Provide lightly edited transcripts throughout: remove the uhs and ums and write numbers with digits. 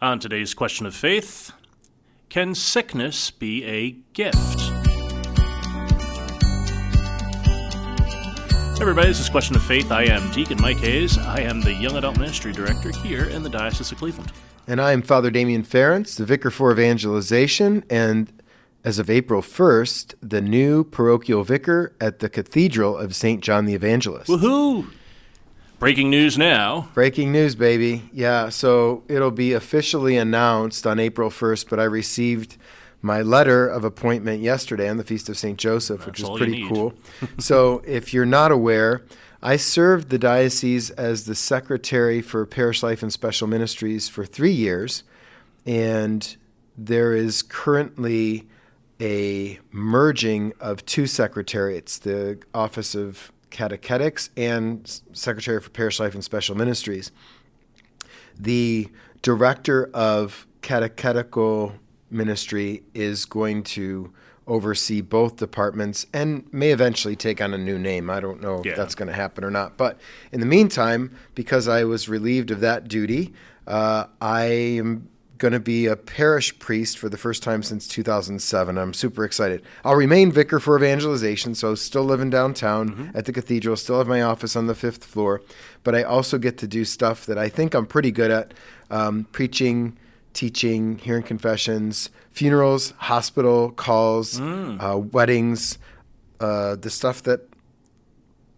On today's question of faith, can sickness be a gift? Hey everybody, this is Question of Faith. I am Deacon Mike Hayes. I am the Young Adult Ministry Director here in the Diocese of Cleveland. And I am Father Damian Ferentz, the Vicar for Evangelization, and as of April 1st, the new parochial vicar at the Cathedral of St. John the Evangelist. Woohoo! Breaking news now. Breaking news, baby. Yeah, so it'll be officially announced on April 1st, but I received my letter of appointment yesterday on the Feast of St. Joseph, which is pretty cool. So if you're not aware, I served the diocese as the Secretary for Parish Life and Special Ministries for 3 years, and there is currently a merging of two secretariats, the Office of Catechetics and Secretary for Parish Life and Special Ministries. The Director of Catechetical Ministry is going to oversee both departments and may eventually take on a new name. I don't know if that's going to happen or not. But in the meantime, because I was relieved of that duty, I am going to be a parish priest for the first time since 2007. I'm super excited. I'll remain vicar for evangelization, so still living downtown at the cathedral, still have my office on the 5th floor, but I also get to do stuff that I think I'm pretty good at, preaching, teaching, hearing confessions, funerals, hospital calls, weddings, the stuff that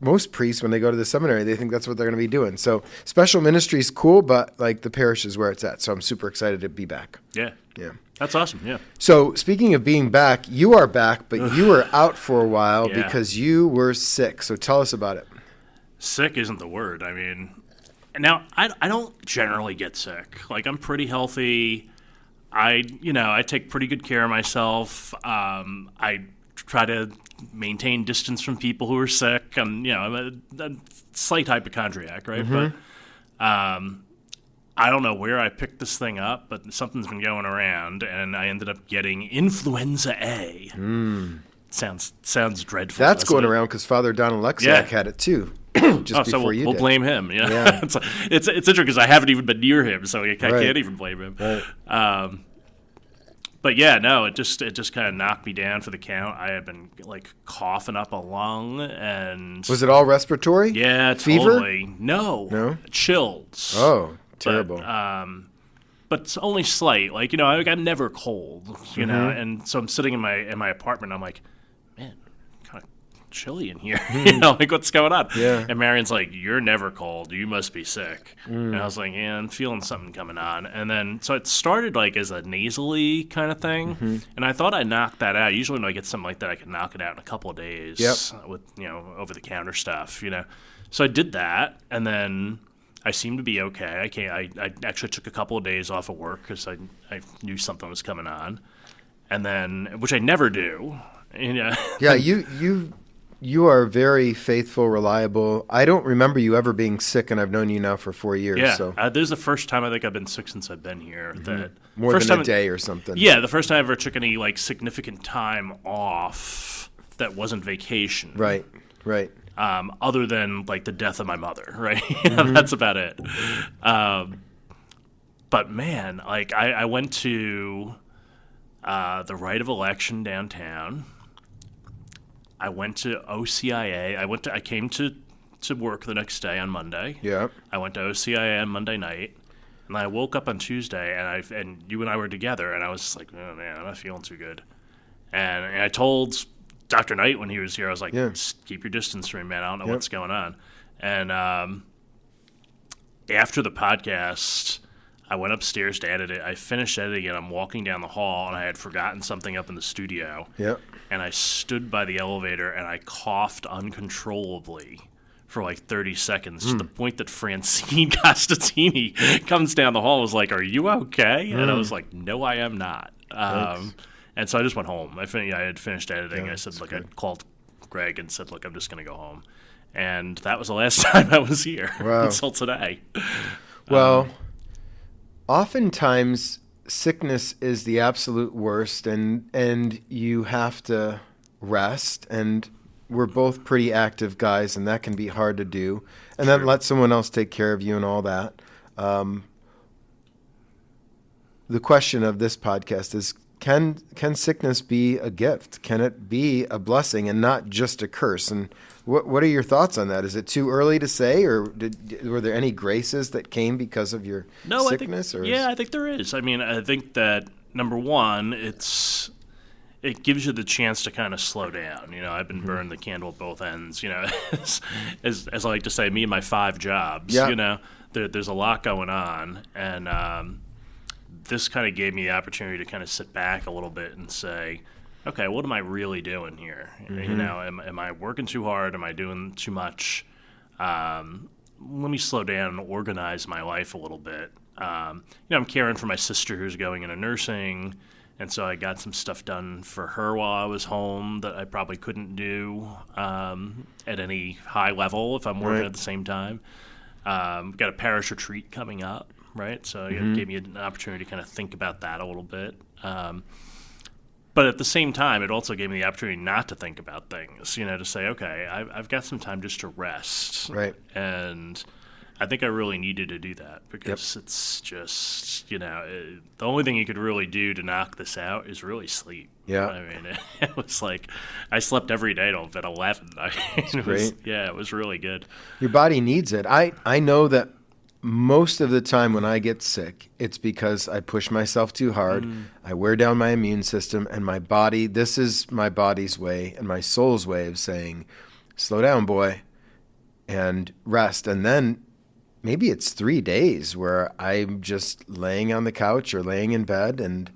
most priests, when they go to the seminary, they think that's what they're going to be doing. So special ministry is cool, but like the parish is where it's at. So I'm super excited to be back. Yeah. That's awesome. Yeah. So speaking of being back, you are back, but you were out for a while because you were sick. So tell us about it. Sick isn't the word. I mean, now I don't generally get sick. Like, I'm pretty healthy. I take pretty good care of myself. I try to maintain distance from people who are sick. I'm a slight hypochondriac, right? But I don't know where I picked this thing up, but something's been going around, and I ended up getting influenza A. Sounds dreadful. That's going around because Father Don Alexiak had it too. Before you we'll did. Blame him. Yeah. It's interesting because I haven't even been near him, so I can't even blame him. Right. But yeah, no, it just kind of knocked me down for the count. I had been like coughing up a lung, and was it all respiratory? Yeah, fever? Totally. No, chills. Oh, terrible. But it's only slight. Like, I'm never cold. And so I'm sitting in my apartment. I'm like, man, kind of chilly in here. Like, what's going on? Yeah. And Marion's like, you're never cold. You must be sick. And I was like, yeah, I'm feeling something coming on. And then, so it started like as a nasally kind of thing. And I thought I knocked that out. Usually when I get something like that, I can knock it out in a couple of days with, over-the-counter stuff, So I did that, and then I seemed to be okay. I actually took a couple of days off of work because I knew something was coming on. And then, which I never do. Yeah, you are very faithful, reliable. I don't remember you ever being sick, and I've known you now for 4 years. Yeah, so. This is the first time I think I've been sick since I've been here. That More than a day or something. Yeah, the first time I ever took any significant time off that wasn't vacation. Right. Other than the death of my mother, right? That's about it. But man, I went to the Right of Election downtown. I went to OCIA. I came to work the next day on Monday. Yeah. I went to OCIA on Monday night, and I woke up on Tuesday, and you and I were together, and I was just like, oh man, I'm not feeling too good. And I told Dr. Knight when he was here, I was like, just keep your distance from me, man. I don't know what's going on. And after the podcast, I went upstairs to edit it. I finished editing it. I'm walking down the hall, and I had forgotten something up in the studio. Yep. And I stood by the elevator, and I coughed uncontrollably for 30 seconds to the point that Francine Costatini comes down the hall and was like, are you okay? And I was like, no, I am not. And so I just went home. I had finished editing. I said, I called Greg and said, I'm just going to go home. And that was the last time I was here until today. Well, oftentimes sickness is the absolute worst, and you have to rest, and we're both pretty active guys, and that can be hard to do. And then let someone else take care of you and all that. the question of this podcast is, can sickness be a gift? Can it be a blessing and not just a curse? And what are your thoughts on that? Is it too early to say, or were there any graces that came because of your sickness? I think there is. I mean, I think that, number one, it gives you the chance to kind of slow down. I've been burned the candle at both ends, as I like to say, me and my 5 jobs, there's a lot going on. And this kind of gave me the opportunity to kind of sit back a little bit and say, okay, what am I really doing here? Am I working too hard? Am I doing too much? Let me slow down and organize my life a little bit. I'm caring for my sister who's going into nursing, and so I got some stuff done for her while I was home that I probably couldn't do at any high level if I'm working at the same time. Got a parish retreat coming up, right? So it gave me an opportunity to kind of think about that a little bit. But at the same time, it also gave me the opportunity not to think about things, to say, okay, I've got some time just to rest. Right. And I think I really needed to do that because it's just, the only thing you could really do to knock this out is really sleep. Yeah. I mean, it was like I slept every day till about 11. It was really good. Your body needs it. I know that most of the time when I get sick, it's because I push myself too hard. I wear down my immune system, and my body, this is my body's way and my soul's way of saying, slow down, boy, and rest. And then maybe it's 3 days where I'm just laying on the couch or laying in bed. And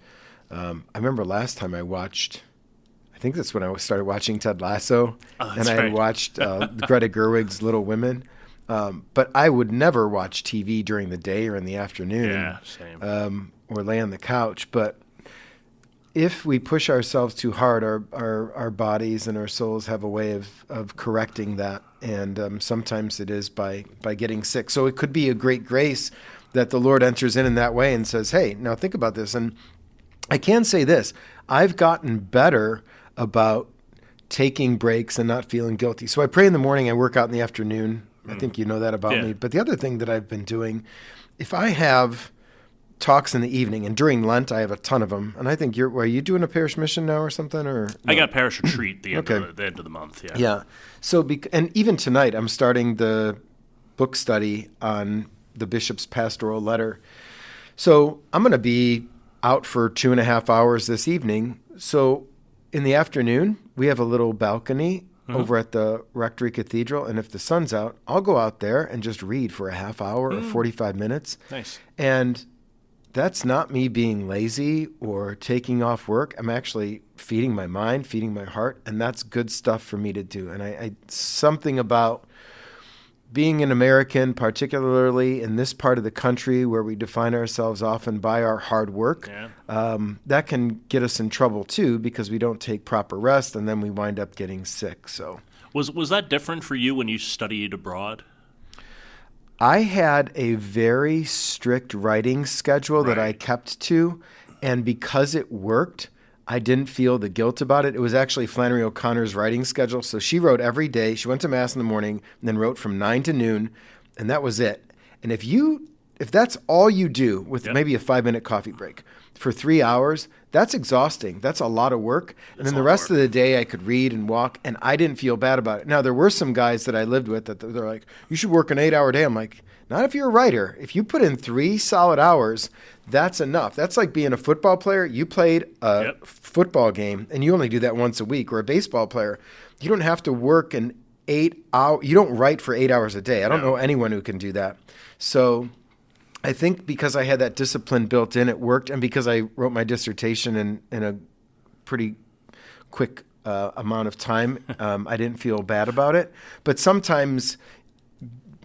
I remember last time I watched, I think that's when I started watching Ted Lasso. And I had watched Greta Gerwig's Little Women. But I would never watch TV during the day or in the afternoon. Yeah, same. Or lay on the couch. But if we push ourselves too hard, our bodies and our souls have a way of correcting that. And sometimes it is by getting sick. So it could be a great grace that the Lord enters in that way and says, hey, now think about this. And I can say this. I've gotten better about taking breaks and not feeling guilty. So I pray in the morning, I work out in the afternoon. I think you know that about me. But the other thing that I've been doing, if I have talks in the evening, and during Lent I have a ton of them, and I think are you doing a parish mission now or something? Or no? I got a parish retreat the end of the month. Yeah. Yeah. So and even tonight I'm starting the book study on the bishop's pastoral letter. So I'm going to be out for 2.5 hours this evening. So in the afternoon we have a little balcony over at the Rectory Cathedral, and if the sun's out, I'll go out there and just read for a half hour or 45 minutes. Nice. And that's not me being lazy or taking off work. I'm actually feeding my mind, feeding my heart, and that's good stuff for me to do. And I something about being an American, particularly in this part of the country where we define ourselves often by our hard work, that can get us in trouble too because we don't take proper rest, and then we wind up getting sick. So, was that different for you when you studied abroad? I had a very strict writing schedule that I kept to, and because it worked, I didn't feel the guilt about it. It was actually Flannery O'Connor's writing schedule. So she wrote every day. She went to Mass in the morning and then wrote from 9 to noon, and that was it. And if that's all you do with maybe a 5-minute coffee break for 3 hours, that's exhausting. That's a lot of work. And then the rest of the day I could read and walk, and I didn't feel bad about it. Now, there were some guys that I lived with that they're like, you should work an 8-hour day. I'm like, not if you're a writer. If you put in 3 solid hours, that's enough. That's like being a football player. You played a football game, and you only do that once a week. Or a baseball player. You don't have to work an 8 hour. You don't write for 8 hours a day. I don't know anyone who can do that. So I think because I had that discipline built in, it worked. And because I wrote my dissertation in a pretty quick amount of time, I didn't feel bad about it. But sometimes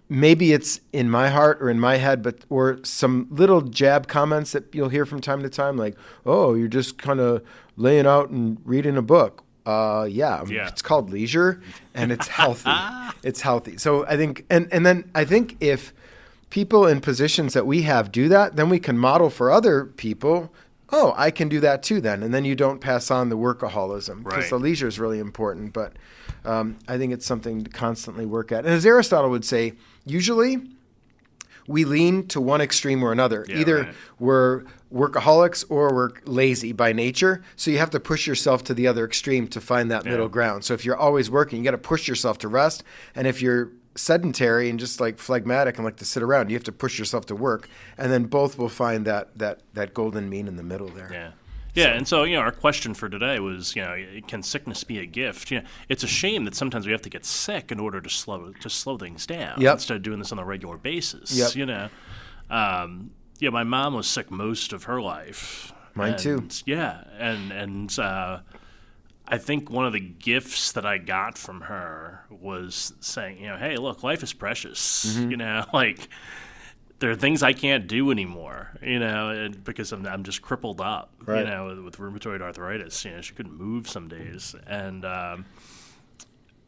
maybe it's in my heart or in my head, or some little jab comments that you'll hear from time to time, like, "Oh, you're just kind of laying out and reading a book." It's called leisure, and it's healthy. It's healthy. So I think, and then I think if people in positions that we have do that, then we can model for other people. Oh, I can do that too then. And then you don't pass on the workaholism because the leisure is really important. But I think it's something to constantly work at. And as Aristotle would say, usually we lean to one extreme or another. Either we're workaholics or we're lazy by nature. So you have to push yourself to the other extreme to find that middle ground. So if you're always working, you got to push yourself to rest. And if you're sedentary and just like phlegmatic and like to sit around, you have to push yourself to work. And then both will find that golden mean in the middle there. Yeah. Yeah, and so, our question for today was, can sickness be a gift? It's a shame that sometimes we have to get sick in order to slow things down instead of doing this on a regular basis. My mom was sick most of her life. Mine too. Yeah, and I think one of the gifts that I got from her was saying, hey, look, life is precious. Mm-hmm. There are things I can't do anymore, because I'm just crippled up, right. With rheumatoid arthritis. She couldn't move some days, and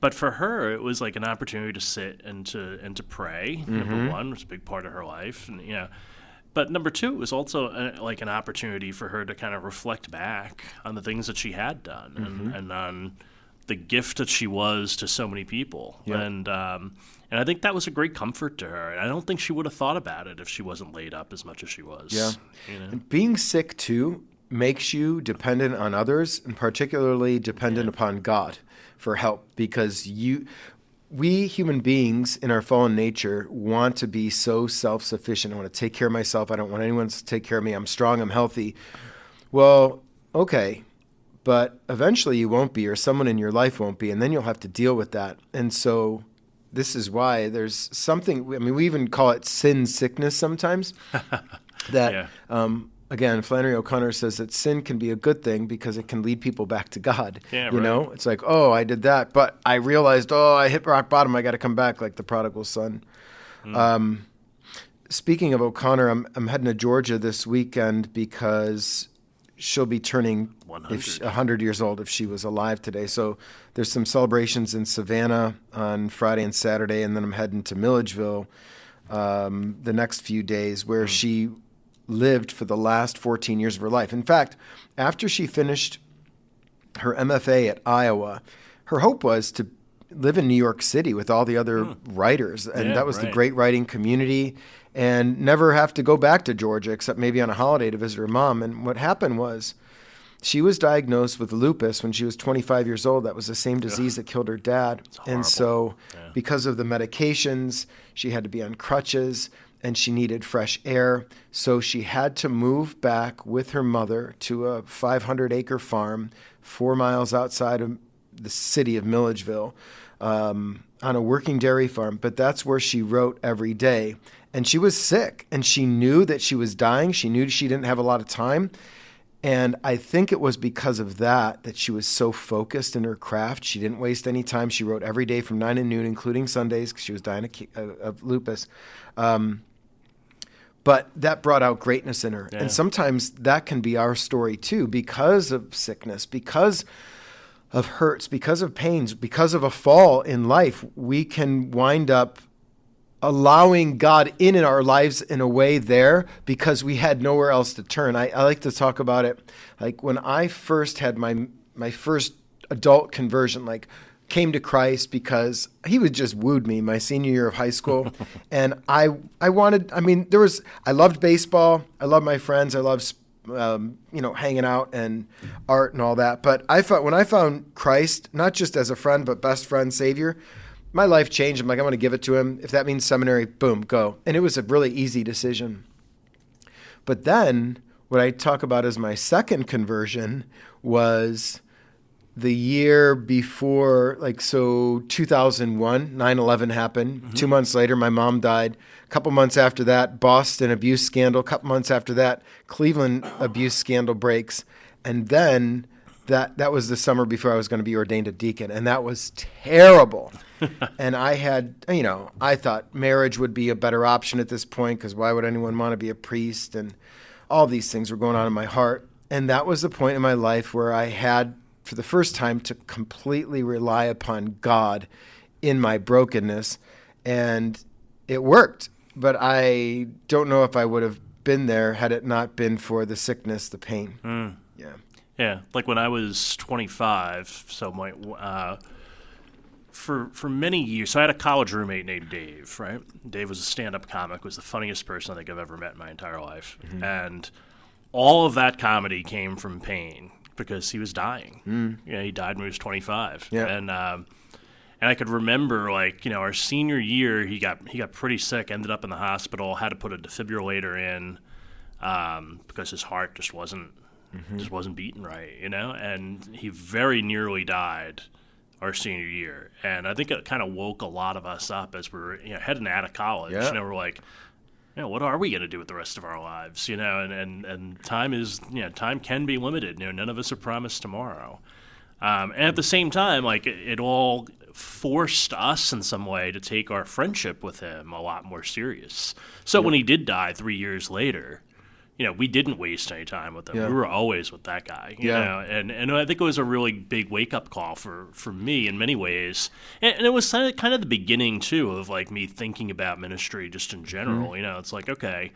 but for her, it was like an opportunity to sit and to pray. Mm-hmm. Number one, was a big part of her life, and but number two, it was also like an opportunity for her to kind of reflect back on the things that she had done, mm-hmm. and on the gift that she was to so many people, yeah. And I think that was a great comfort to her. And I don't think she would have thought about it if she wasn't laid up as much as she was. Yeah. And being sick, too, makes you dependent on others, and particularly dependent upon God for help. Because we human beings in our fallen nature want to be so self-sufficient. I want to take care of myself. I don't want anyone to take care of me. I'm strong. I'm healthy. Well, okay. But eventually you won't be, or someone in your life won't be, and then you'll have to deal with that. And so this is why there's something, we even call it sin sickness sometimes, that, again, Flannery O'Connor says that sin can be a good thing because it can lead people back to God. Yeah, you know, it's like, oh, I did that, but I realized, I hit rock bottom, I got to come back, like the prodigal son. Speaking of O'Connor, I'm heading to Georgia this weekend because she'll be turning 100 years old if she was alive today. So there's some celebrations in Savannah on Friday and Saturday, and then I'm heading to Milledgeville the next few days, where she lived for the last 14 years of her life. In fact, after she finished her MFA at Iowa, her hope was to live in New York City with all the other writers, and that was the great writing community, and never have to go back to Georgia except maybe on a holiday to visit her mom. And what happened was she was diagnosed with lupus when she was 25 years old. That was the same disease that killed her dad. And so because of the medications, she had to be on crutches, and she needed fresh air. So she had to move back with her mother to a 500-acre farm 4 miles outside of the city of Milledgeville, on a working dairy farm. But that's where she wrote every day. And she was sick, and she knew that she was dying. She knew she didn't have a lot of time. And I think it was because of that she was so focused in her craft. She didn't waste any time. She wrote every day from 9 to noon, including Sundays, because she was dying of lupus. But that brought out greatness in her. Yeah. And sometimes that can be our story too, because of sickness, because of hurts, because of pains, because of a fall in life. We can wind up allowing God in our lives in a way there because we had nowhere else to turn. I like to talk about it like when I first had my first adult conversion, came to Christ because he would just wooed me my senior year of high school. And I loved baseball. I loved my friends. I loved, hanging out and art and all that. But when I found Christ, not just as a friend, but best friend, Savior, my life changed. I'm like, I'm going to give it to him. If that means seminary, boom, go. And it was a really easy decision. But then what I talk about as my second conversion was the year before, 2001, 9/11 happened. Mm-hmm. 2 months later, my mom died. A couple months after that, Boston abuse scandal. A couple months after that, Cleveland abuse scandal breaks. And then that was the summer before I was going to be ordained a deacon. And that was terrible. And I had, I thought marriage would be a better option at this point, because why would anyone want to be a priest? And all these things were going on in my heart. And that was the point in my life where I had, for the first time, to completely rely upon God in my brokenness. And it worked. But I don't know if I would have been there had it not been for the sickness, the pain. Yeah. Yeah, like when I was 25, so for many years, so I had a college roommate named Dave, right? Dave was a stand-up comic, was the funniest person I think I've ever met in my entire life. Mm-hmm. And all of that comedy came from pain because he was dying. He died when he was 25. Yeah. And I could remember, like, our senior year, he got pretty sick, ended up in the hospital, had to put a defibrillator in because his heart just wasn't beating right, and he very nearly died our senior year. And I think it kind of woke a lot of us up as we were heading out of college. Yeah. We're like, what are we going to do with the rest of our lives? And time is, time can be limited. None of us are promised tomorrow. And at the same time, like, it all forced us in some way to take our friendship with him a lot more serious. So when he did die 3 years later, we didn't waste any time with him. Yeah. We were always with that guy, and I think it was a really big wake-up call for me in many ways. And it was kind of the beginning, too, of, like, me thinking about ministry just in general. It's like, okay,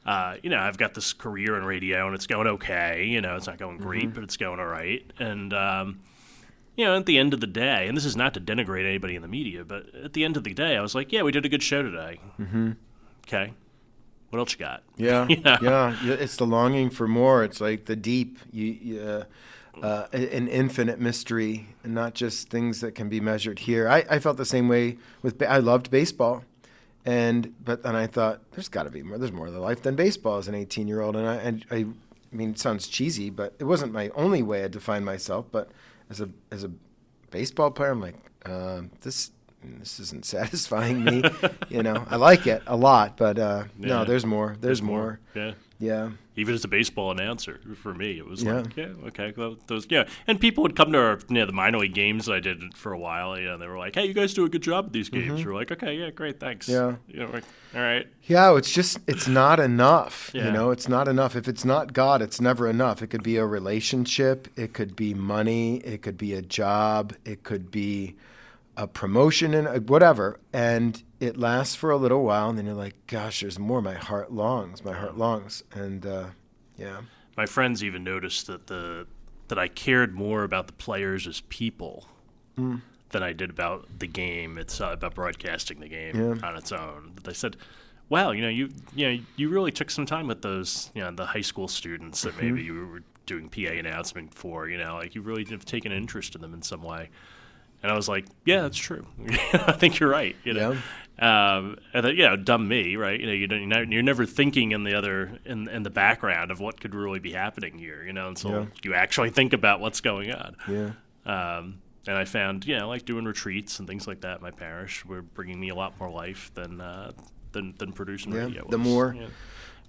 I've got this career in radio, and it's going okay. It's not going great, but it's going all right. And, at the end of the day, and this is not to denigrate anybody in the media, but at the end of the day, I was like, yeah, we did a good show today. Okay. What else you got? Yeah, yeah. It's the longing for more. It's like the deep, an infinite mystery, and not just things that can be measured here. I felt the same way with. I loved baseball, but then I thought there's got to be more. There's more to life than baseball as an 18-year-old. And I mean, it sounds cheesy, but it wasn't my only way I defined myself. But as a baseball player, I'm like, this isn't satisfying me. I like it a lot, but no, there's more. There's more. Yeah. Yeah. Even as a baseball announcer, for me, it was like, okay, well, and people would come to our, the minor league games I did for a while. They were like, hey, you guys do a good job at these games. We're like, okay, yeah, great, thanks. Yeah. Like, all right. Yeah, it's not enough. Yeah. It's not enough. If it's not God, it's never enough. It could be a relationship. It could be money. It could be a job. It could be a promotion and whatever, and it lasts for a little while, and then you're like, gosh, there's more. My heart longs, and My friends even noticed that I cared more about the players as people than I did about the game. It's about broadcasting the game on its own. But they said, wow, you really took some time with those, the high school students that maybe you were doing PA announcement for, like you really have taken an interest in them in some way. And I was like, yeah, that's true. I think you're right. And then, dumb me, right? You're never thinking in the background of what could really be happening here, until you actually think about what's going on. Yeah. And I found, like doing retreats and things like that at my parish were bringing me a lot more life than producing radio was. The more. Yeah.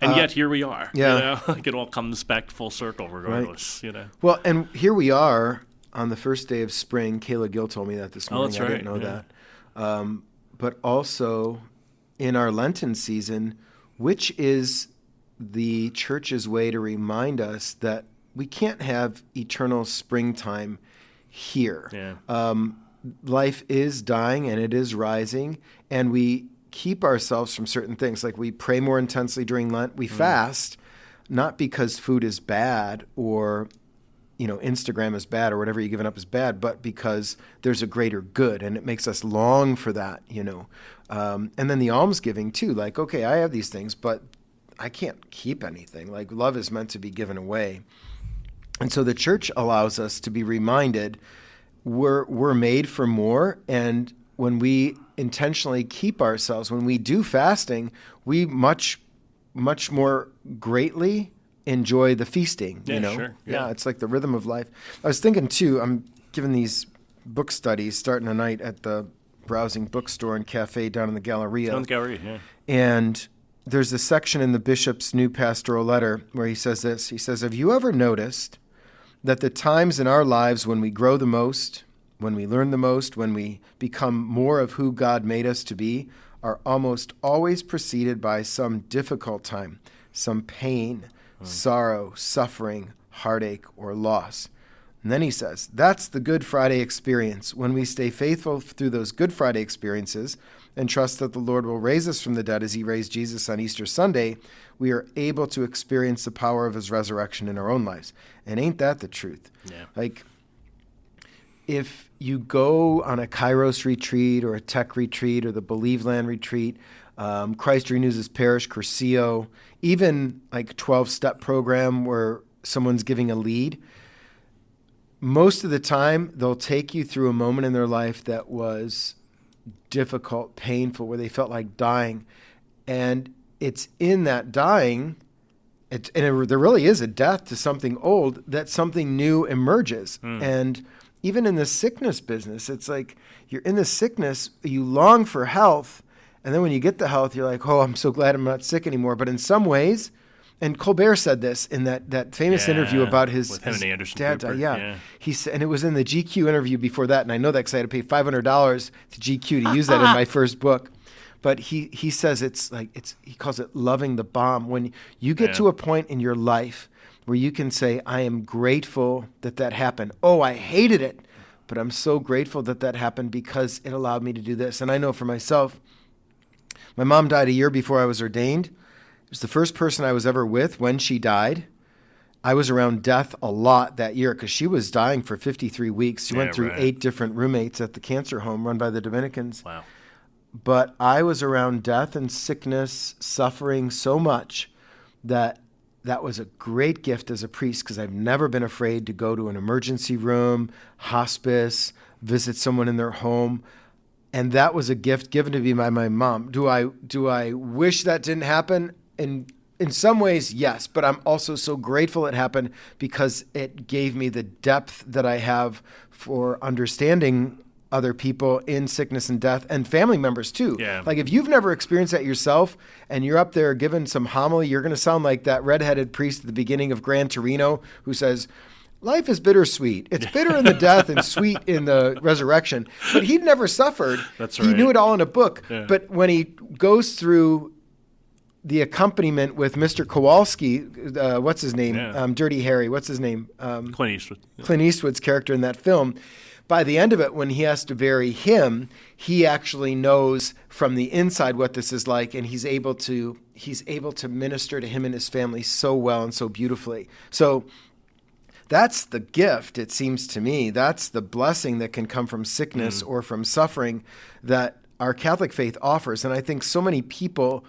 And yet here we are. Yeah. Like it all comes back full circle regardless. Right. Well, and here we are. On the first day of spring, Kayla Gill told me that this morning. That's right. I didn't know that. But also in our Lenten season, which is the church's way to remind us that we can't have eternal springtime here. Yeah. Life is dying and it is rising, and we keep ourselves from certain things. Like we pray more intensely during Lent. We fast, not because food is bad or Instagram is bad or whatever you've given up is bad, but because there's a greater good and it makes us long for that, And then the almsgiving too, like, okay, I have these things, but I can't keep anything. Like love is meant to be given away. And so the church allows us to be reminded we're made for more. And when we intentionally keep ourselves, when we do fasting, we much more greatly enjoy the feasting, Sure. Yeah, it's like the rhythm of life. I was thinking too, I'm giving these book studies starting tonight at the Browsing Bookstore and Cafe down in the Galleria. On the Galleria, yeah. And there's a section in the bishop's new pastoral letter where he says this. He says, have you ever noticed that the times in our lives when we grow the most, when we learn the most, when we become more of who God made us to be, are almost always preceded by some difficult time, some pain, sorrow, suffering, heartache, or loss. And then he says, that's the Good Friday experience. When we stay faithful through those Good Friday experiences and trust that the Lord will raise us from the dead as he raised Jesus on Easter Sunday, we are able to experience the power of his resurrection in our own lives. And ain't that the truth? Yeah. Like, if you go on a Kairos retreat or a tech retreat or the Believe Land retreat, Christ Renews His Parish, Curcio, even like 12-step program where someone's giving a lead. Most of the time, they'll take you through a moment in their life that was difficult, painful, where they felt like dying. And it's in that dying, there really is a death to something old, that something new emerges. And even in the sickness business, it's like you're in the sickness, you long for health, and then when you get the health, you're like, oh, I'm so glad I'm not sick anymore. But in some ways, and Colbert said this in that famous interview about his dad. He said, and it was in the GQ interview before that, and I know that because I had to pay $500 to GQ to use that in my first book. But he says he calls it loving the bomb. When you get to a point in your life where you can say, I am grateful that happened. Oh, I hated it, but I'm so grateful that happened because it allowed me to do this. And I know for myself, my mom died a year before I was ordained. It was the first person I was ever with when she died. I was around death a lot that year because she was dying for 53 weeks. She went through 8 different roommates at the cancer home run by the Dominicans. Wow. But I was around death and sickness, suffering so much that was a great gift as a priest because I've never been afraid to go to an emergency room, hospice, visit someone in their home. And that was a gift given to me by my mom. Do I wish that didn't happen? In some ways, yes, but I'm also so grateful it happened because it gave me the depth that I have for understanding other people in sickness and death and family members too. Yeah. Like if you've never experienced that yourself and you're up there giving some homily, you're going to sound like that redheaded priest at the beginning of Gran Torino who says, life is bittersweet. It's bitter in the death and sweet in the resurrection. But he'd never suffered. That's right. He knew it all in a book. Yeah. But when he goes through the accompaniment with Mr. Kowalski, what's his name? Yeah. Dirty Harry. What's his name? Clint Eastwood. Yeah. Clint Eastwood's character in that film. By the end of it, when he has to bury him, he actually knows from the inside what this is like, and he's able to minister to him and his family so well and so beautifully. So that's the gift, it seems to me. That's the blessing that can come from sickness or from suffering that our Catholic faith offers. And I think so many people,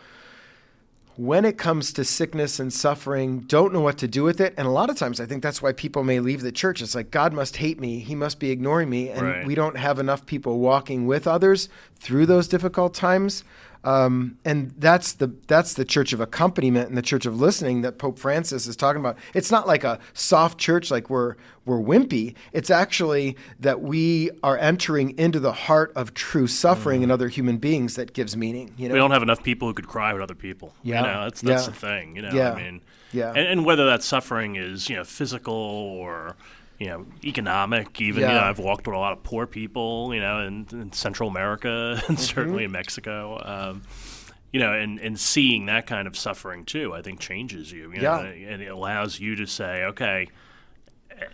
when it comes to sickness and suffering, don't know what to do with it. And a lot of times I think that's why people may leave the church. It's like, God must hate me. He must be ignoring me. And we don't have enough people walking with others through those difficult times. And that's the church of accompaniment and the church of listening that Pope Francis is talking about. It's not like a soft church like we're wimpy. It's actually that we are entering into the heart of true suffering in other human beings that gives meaning. You know? We don't have enough people who could cry with other people. Yeah. You know, that's the thing. You know, Yeah. I mean, Yeah. and whether that suffering is physical or economic. Even I've walked with a lot of poor people, in Central America and certainly in Mexico. And seeing that kind of suffering too, I think changes you. And it allows you to say, okay,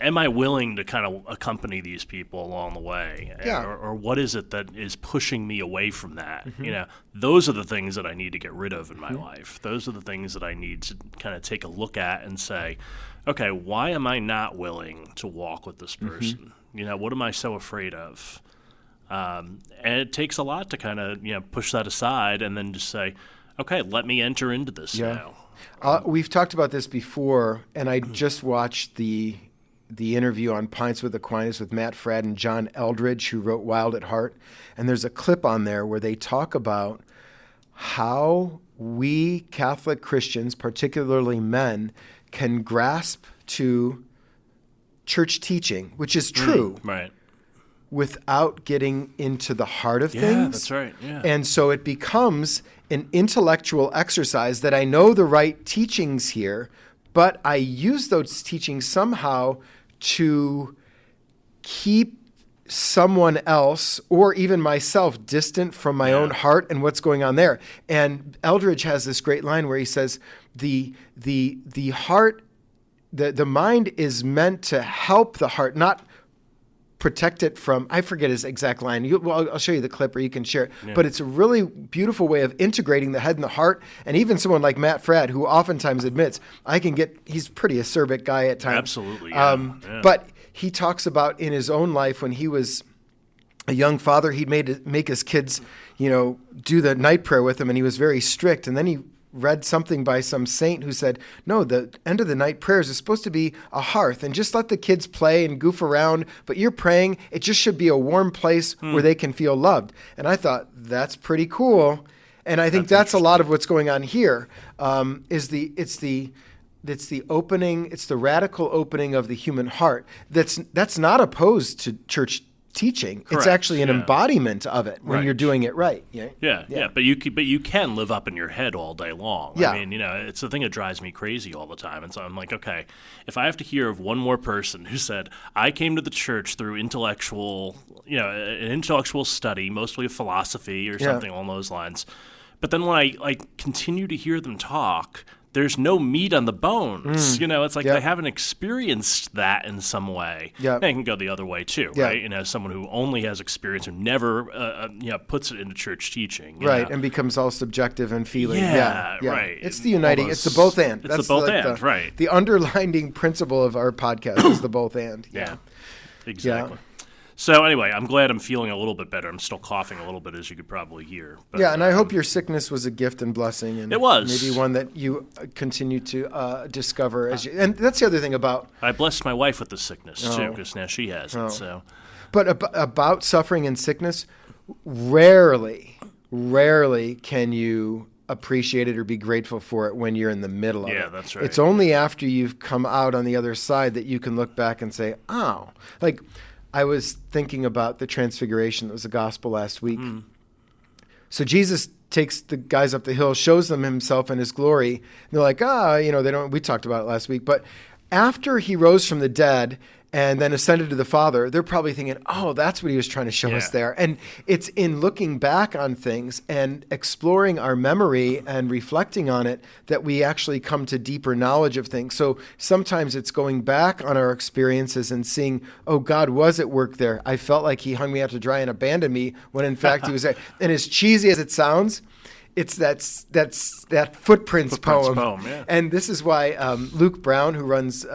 am I willing to kind of accompany these people along the way? Yeah. Or what is it that is pushing me away from that? Those are the things that I need to get rid of in my life. Those are the things that I need to kind of take a look at and say, okay, why am I not willing to walk with this person? What am I so afraid of? And it takes a lot to kind of, push that aside and then just say, okay, let me enter into this now. We've talked about this before, and I just watched the interview on Pints with Aquinas with Matt Fradd and John Eldridge, who wrote Wild at Heart. And there's a clip on there where they talk about how we Catholic Christians, particularly men, can grasp to church teaching, which is true, right, without getting into the heart of things. Yeah, that's right. Yeah. And so it becomes an intellectual exercise that I know the right teachings here, but I use those teachings somehow to keep someone else or even myself distant from my own heart and what's going on there. And Eldridge has this great line where he says, the heart, the mind is meant to help the heart, not protect it from, I forget his exact line. I'll show you the clip or you can share it. Yeah. But it's a really beautiful way of integrating the head and the heart. And even someone like Matt Fradd, who oftentimes admits, he's a pretty acerbic guy at times. Absolutely. Yeah. But he talks about in his own life when he was a young father, he'd make his kids, do the night prayer with him, and he was very strict. And then he read something by some saint who said, no, the end of the night prayers is supposed to be a hearth, and just let the kids play and goof around, but you're praying, it just should be a warm place where they can feel loved. And I thought, that's pretty cool. And I think that's a lot of what's going on here. It's the opening, it's the radical opening of the human heart. That's not opposed to church teaching. Correct. It's actually an embodiment of it when you're doing it right. Yeah. But you can live up in your head all day long. Yeah. I mean, it's the thing that drives me crazy all the time. And so I'm like, okay, if I have to hear of one more person who said, I came to the church through intellectual, an intellectual study, mostly of philosophy or something along those lines. But then when I continue to hear them talk, there's no meat on the bones. It's like they haven't experienced that in some way. Yeah. And it can go the other way too, right? Someone who only has experience, who never puts it into church teaching. Right, and becomes all subjective and feeling. Yeah, right. It's the uniting, it's the both and. It's the both and, right. The underlining principle of our podcast is the both and. Yeah, exactly. Yeah. So anyway, I'm glad I'm feeling a little bit better. I'm still coughing a little bit, as you could probably hear. But, and I hope your sickness was a gift and blessing. And it was. Maybe one that you continue to discover. And that's the other thing about... I blessed my wife with the sickness, too, because now she has it. So. But about suffering and sickness, rarely can you appreciate it or be grateful for it when you're in the middle of it. Yeah, that's right. It's only after you've come out on the other side that you can look back and say, oh, like... I was thinking about the Transfiguration. That was the gospel last week. So Jesus takes the guys up the hill, shows them himself in his glory. And they're like, they don't. We talked about it last week. But after he rose from the dead and then ascended to the Father, they're probably thinking, oh, that's what he was trying to show us there. And it's in looking back on things and exploring our memory and reflecting on it that we actually come to deeper knowledge of things. So sometimes it's going back on our experiences and seeing, oh, God was at work there. I felt like he hung me out to dry and abandoned me when in fact he was there. And as cheesy as it sounds, it's that Footprints poem. And this is why Luke Brown, who runs...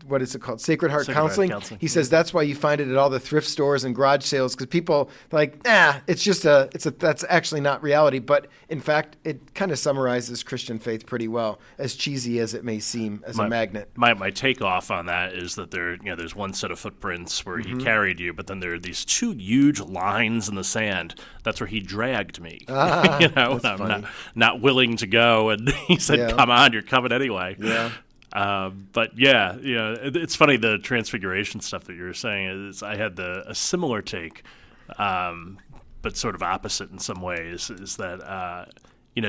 what is it called? Sacred Heart Counseling. He says that's why you find it at all the thrift stores and garage sales, because people are like, that's actually not reality. But in fact, it kind of summarizes Christian faith pretty well, as cheesy as it may seem as a magnet. My takeoff on that is that there's one set of footprints where he carried you, but then there are these two huge lines in the sand. That's where he dragged me. And I'm not willing to go, and he said, "Come on, you're coming anyway." Yeah. But it's funny, the Transfiguration stuff that you were saying is I had a similar take, but sort of opposite in some ways, is that,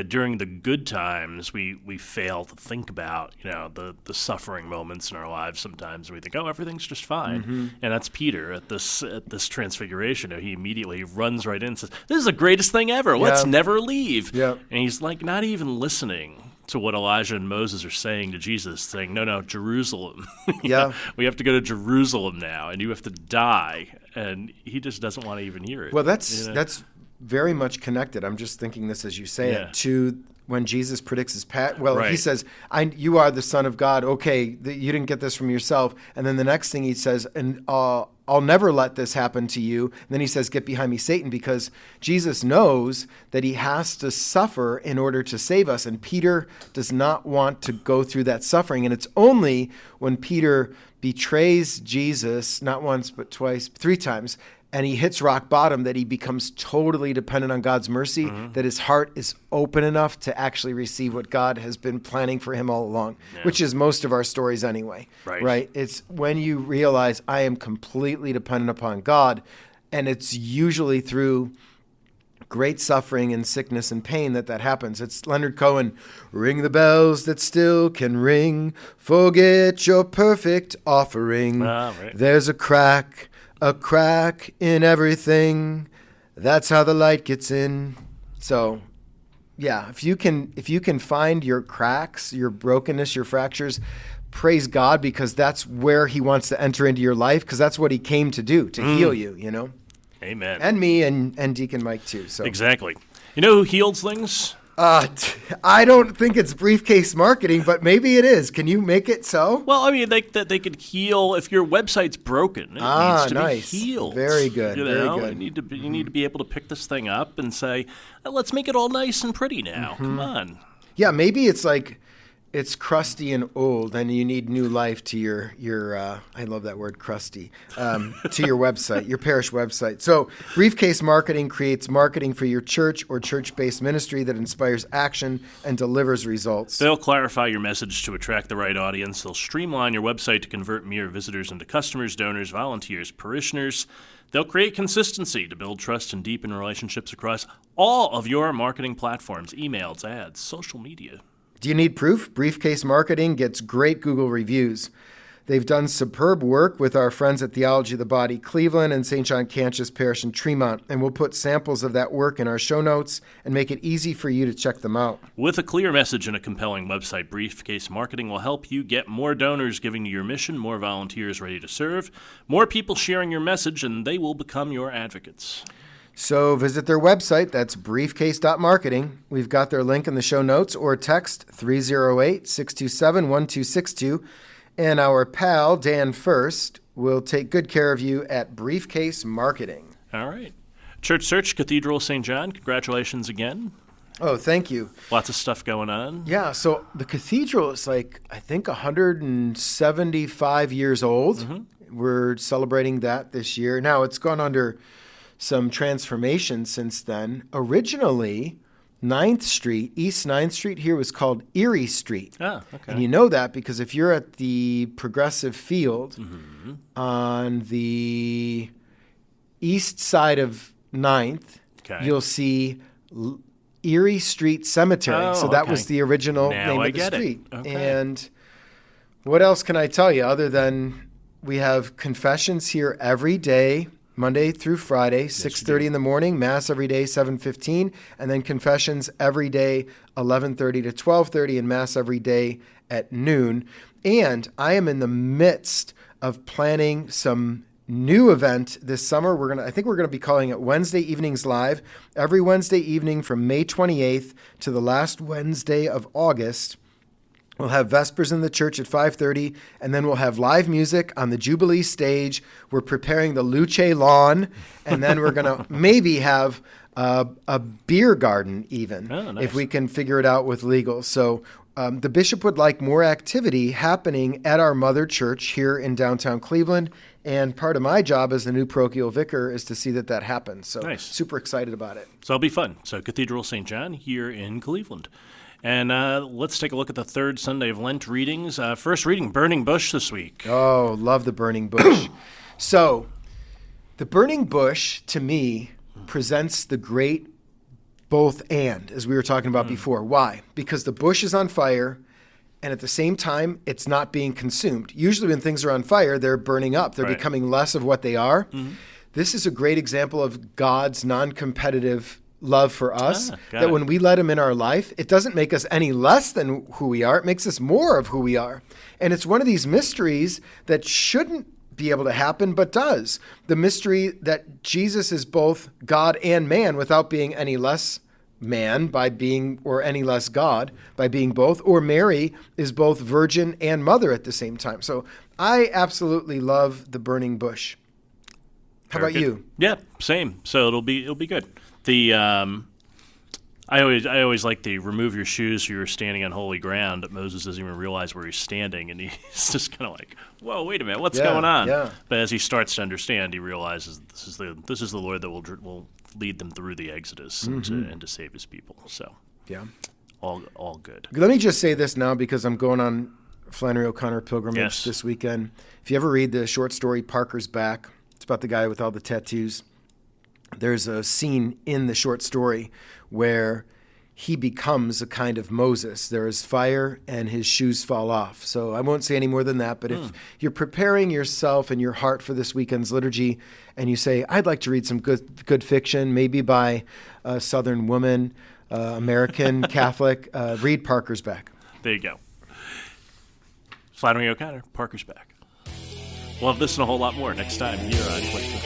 during the good times, we fail to think about, the suffering moments in our lives sometimes. And we think, oh, everything's just fine. And that's Peter at this Transfiguration. He immediately runs right in and says, this is the greatest thing ever. Let's never leave. And he's like not even listening to what Elijah and Moses are saying to Jesus, saying, no, Jerusalem. We have to go to Jerusalem now, and you have to die. And he just doesn't want to even hear it. Well, that's very much connected. I'm just thinking this as you say it, to when Jesus predicts his path. Well, he says, you are the Son of God. Okay, you didn't get this from yourself. And then the next thing he says, and I'll never let this happen to you. And then he says, get behind me, Satan, because Jesus knows that he has to suffer in order to save us. And Peter does not want to go through that suffering. And it's only when Peter betrays Jesus, not once, but twice, 3 times, and he hits rock bottom, that he becomes totally dependent on God's mercy, that his heart is open enough to actually receive what God has been planning for him all along, which is most of our stories anyway. Right? It's when you realize I am completely dependent upon God, and it's usually through great suffering and sickness and pain that happens. It's Leonard Cohen, ring the bells that still can ring, forget your perfect offering. There's a crack in everything. That's how the light gets in. So, if you can find your cracks, your brokenness, your fractures, praise God, because that's where he wants to enter into your life, because that's what he came to do, to heal you, Amen. And me and Deacon Mike too. So exactly. You know who heals things? I don't think it's briefcase marketing, but maybe it is. Can you make it so? Well, I mean, they could heal if your website's broken. It needs to nice. be healed. Very good. You Very know? good. You need to be able to pick this thing up and say, let's make it all nice and pretty now. Come on. Yeah, maybe it's like it's crusty and old, and you need new life to your I love that word, crusty, to your website, your parish website. So Briefcase Marketing creates marketing for your church or church-based ministry that inspires action and delivers results. They'll clarify your message to attract the right audience. They'll streamline your website to convert mere visitors into customers, donors, volunteers, parishioners. They'll create consistency to build trust and deepen relationships across all of your marketing platforms, emails, ads, social media. Do you need proof? Briefcase Marketing gets great Google reviews. They've done superb work with our friends at Theology of the Body Cleveland and St. John Cantius Parish in Tremont, and we'll put samples of that work in our show notes and make it easy for you to check them out. With a clear message and a compelling website, Briefcase Marketing will help you get more donors giving to your mission, more volunteers ready to serve, more people sharing your message, and they will become your advocates. So visit their website. That's briefcase.marketing. We've got their link in the show notes, or text 308-627-1262. And our pal, Dan First, will take good care of you at Briefcase Marketing. All right. Church Search, Cathedral St. John, congratulations again. Oh, thank you. Lots of stuff going on. Yeah, so the cathedral is I think 175 years old. Mm-hmm. We're celebrating that this year. Now, it's gone under some transformation since then. Originally, 9th Street, East 9th Street here was called Erie Street. Ah, okay. And you know that because if you're at the Progressive Field on the east side of 9th, you'll see Erie Street Cemetery. Oh, so that was the original name of the street. Okay. And what else can I tell you other than we have confessions here every day, Monday through Friday, 6:30 in the morning, Mass every day, 7:15, and then confessions every day, 11:30 to 12:30, and Mass every day at noon. And I am in the midst of planning some new event this summer. I think we're gonna be calling it Wednesday Evenings Live, every Wednesday evening from May 28th to the last Wednesday of August. We'll have Vespers in the church at 5:30, and then we'll have live music on the Jubilee stage. We're preparing the Luce lawn, and then we're going to maybe have a beer garden even, if we can figure it out with legal. So the bishop would like more activity happening at our mother church here in downtown Cleveland, and part of my job as the new parochial vicar is to see that happens. So super excited about it. So it'll be fun. So Cathedral St. John here in Cleveland. And let's take a look at the third Sunday of Lent readings. First reading, Burning Bush this week. Oh, love the Burning Bush. So the Burning Bush, to me, presents the great both and, as we were talking about before. Why? Because the bush is on fire, and at the same time, it's not being consumed. Usually when things are on fire, they're burning up. They're becoming less of what they are. Mm-hmm. This is a great example of God's non-competitive love for us, that when we let him in our life, it doesn't make us any less than who we are. It makes us more of who we are. And it's one of these mysteries that shouldn't be able to happen, but does. The mystery that Jesus is both God and man without being any less man by being, or any less God by being both, or Mary is both virgin and mother at the same time. So I absolutely love the Burning Bush. How about you? Yeah, same. So it'll be good. The I always like the remove your shoes so you're standing on holy ground. Moses doesn't even realize where he's standing, and he's just kind of like, "Whoa, wait a minute, what's going on?" Yeah. But as he starts to understand, he realizes this is the Lord that will lead them through the Exodus and to save his people. So all good. Let me just say this now because I'm going on Flannery O'Connor pilgrimage this weekend. If you ever read the short story Parker's Back, it's about the guy with all the tattoos. There's a scene in the short story where he becomes a kind of Moses. There is fire and his shoes fall off. So I won't say any more than that, but if you're preparing yourself and your heart for this weekend's liturgy and you say, I'd like to read some good fiction, maybe by a Southern woman, American, Catholic, read Parker's Back. There you go. Flannery O'Connor, Parker's Back. We'll have this and a whole lot more next time here on Question.